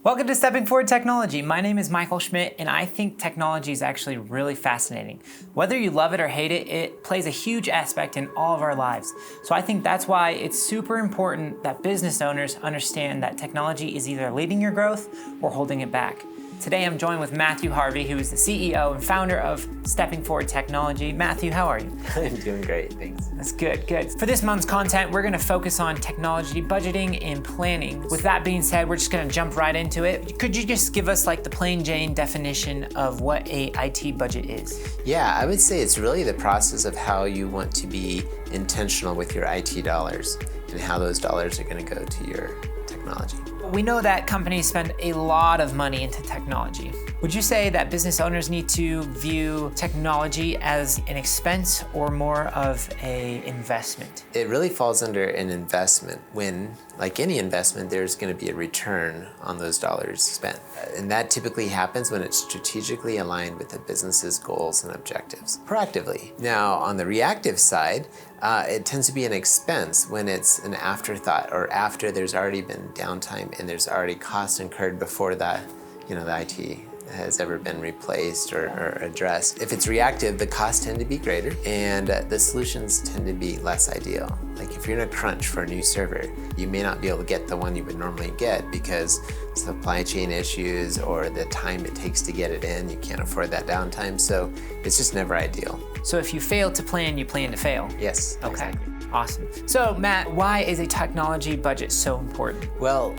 Welcome to Stepping Forward Technology. My name is Michael Schmidt, and I think technology is actually really fascinating. Whether you love it or hate it, it plays a huge aspect in all of our lives. So I think that's why it's super important that business owners understand that technology is either leading your growth or holding it back. Today I'm joined with Matthew Harvey, who is the CEO and founder of Stepping Forward Technology. Matthew, how are you? I'm doing great, thanks. That's good. For this month's content, we're gonna focus on technology, budgeting, and planning. With that being said, we're just gonna jump right into it. Could you just give us the plain Jane definition of what a IT budget is? Yeah, I would say it's really the process of how you want to be intentional with your IT dollars and how those dollars are gonna go to your technology. We know that companies spend a lot of money into technology. Would you say that business owners need to view technology as an expense or more of an investment? It really falls under an investment when, like any investment, there's going to be a return on those dollars spent. And that typically happens when it's strategically aligned with the business's goals and objectives, proactively. Now, on the reactive side, it tends to be an expense when it's an afterthought or after there's already been downtime and there's already costs incurred before that, the IT has ever been replaced or addressed. If it's reactive, the costs tend to be greater and the solutions tend to be less ideal. Like if you're in a crunch for a new server, you may not be able to get the one you would normally get because supply chain issues or the time it takes to get it in, you can't afford that downtime, so it's just never ideal. So if you fail to plan, you plan to fail. Yes, okay. Exactly. Awesome. So Matt, why is a technology budget so important? Well,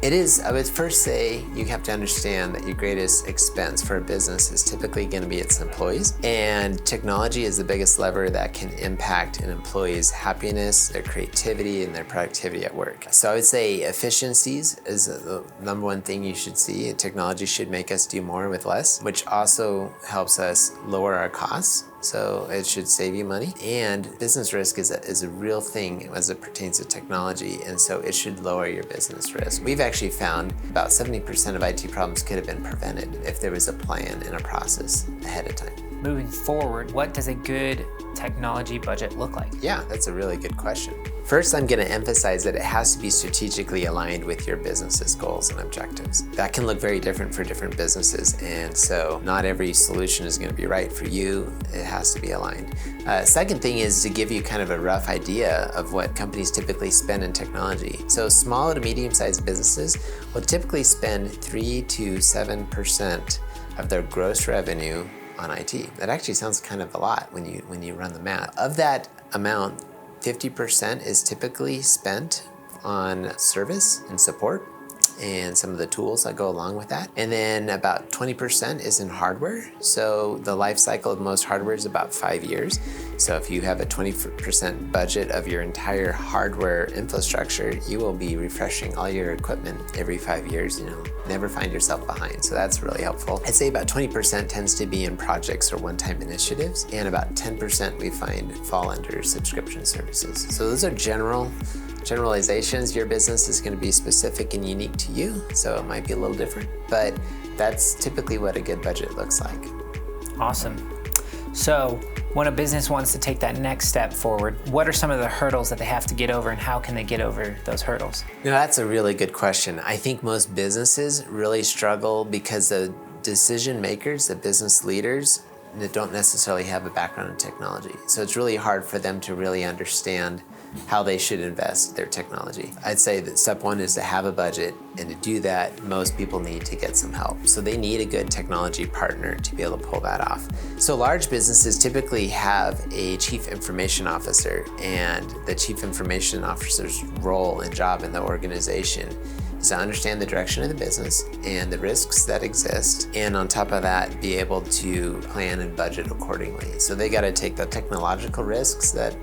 it is. I would first say you have to understand that your greatest expense for a business is typically going to be its employees. And technology is the biggest lever that can impact an employee's happiness, their creativity, and their productivity at work. So I would say efficiencies is the number one thing you should see. Technology should make us do more with less, which also helps us lower our costs. So it should save you money. And business risk is a real thing as it pertains to technology, and so it should lower your business risk. We've actually found about 70% of IT problems could have been prevented if there was a plan and a process ahead of time. Moving forward, what does a good technology budget look like? Yeah, that's a really good question. First, I'm going to emphasize that it has to be strategically aligned with your business's goals and objectives. That can look very different for different businesses, and so not every solution is going to be right for you. It has to be aligned. Second thing is to give you kind of a rough idea of what companies typically spend in technology. So small to medium-sized businesses will typically spend 3 to 7% of their gross revenue on IT. That actually sounds kind of a lot when you run the math. Of that amount, 50% is typically spent on service and support and some of the tools that go along with that. And then about 20% is in hardware. So the life cycle of most hardware is about 5 years. So if you have a 20% budget of your entire hardware infrastructure, you will be refreshing all your equipment every 5 years, never find yourself behind. So that's really helpful. I'd say about 20% tends to be in projects or one-time initiatives, and about 10% we find fall under subscription services. So those are generalizations. Your business is going to be specific and unique to you, so it might be a little different, but that's typically what a good budget looks like. Awesome. So when a business wants to take that next step forward, what are some of the hurdles that they have to get over, and how can they get over those hurdles? That's a really good question. I think most businesses really struggle because the decision makers, the business leaders, that don't necessarily have a background in technology. So it's really hard for them to really understand how they should invest their technology. I'd say that step one is to have a budget, and to do that, most people need to get some help. So they need a good technology partner to be able to pull that off. So large businesses typically have a chief information officer, and the chief information officer's role and job in the organization is to understand the direction of the business and the risks that exist, and on top of that, be able to plan and budget accordingly. So they got to take the technological risks that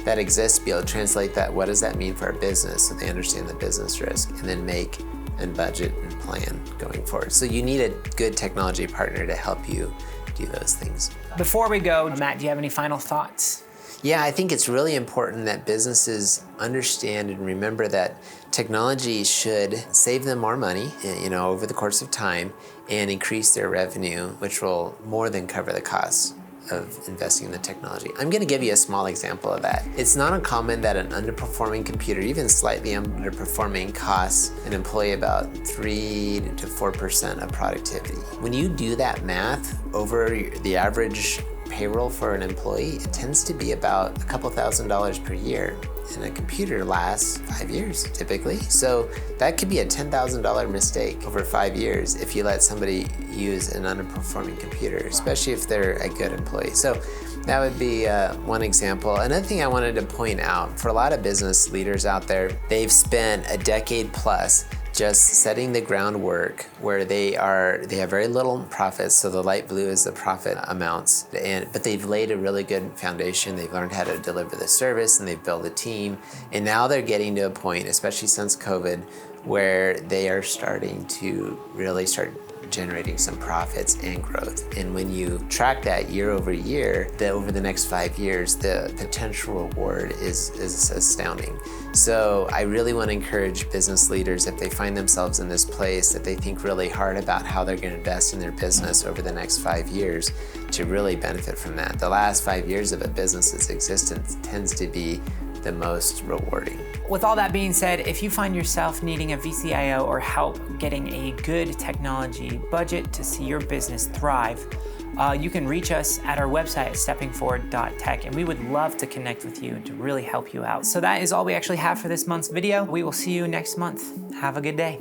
exist, be able to translate that, what does that mean for our business, so they understand the business risk, and then make and budget and plan going forward. So you need a good technology partner to help you do those things. Before we go, Matt, do you have any final thoughts? Yeah, I think it's really important that businesses understand and remember that technology should save them more money, over the course of time, and increase their revenue, which will more than cover the costs of investing in the technology. I'm going to give you a small example of that. It's not uncommon that an underperforming computer, even slightly underperforming, costs an employee about 3 to 4% of productivity. When you do that math over the average payroll for an employee, it tends to be about a couple $1,000s per year. And a computer lasts 5 years typically. So that could be a $10,000 mistake over 5 years if you let somebody use an underperforming computer, especially if they're a good employee. So that would be one example. Another thing I wanted to point out, for a lot of business leaders out there, they've spent a decade plus just setting the groundwork where they have very little profits, so the light blue is the profit amounts, but they've laid a really good foundation. They've learned how to deliver the service and they've built a team, and now they're getting to a point, especially since COVID, where they are starting to really start generating some profits and growth. And when you track that year over year, over the next 5 years, the potential reward is astounding. So I really want to encourage business leaders, if they find themselves in this place, that they think really hard about how they're going to invest in their business over the next 5 years to really benefit from that. The last 5 years of a business's existence tends to be the most rewarding. With all that being said, if you find yourself needing a VCIO or help getting a good technology budget to see your business thrive, you can reach us at our website at steppingforward.tech, and we would love to connect with you and to really help you out. So that is all we actually have for this month's video. We will see you next month. Have a good day.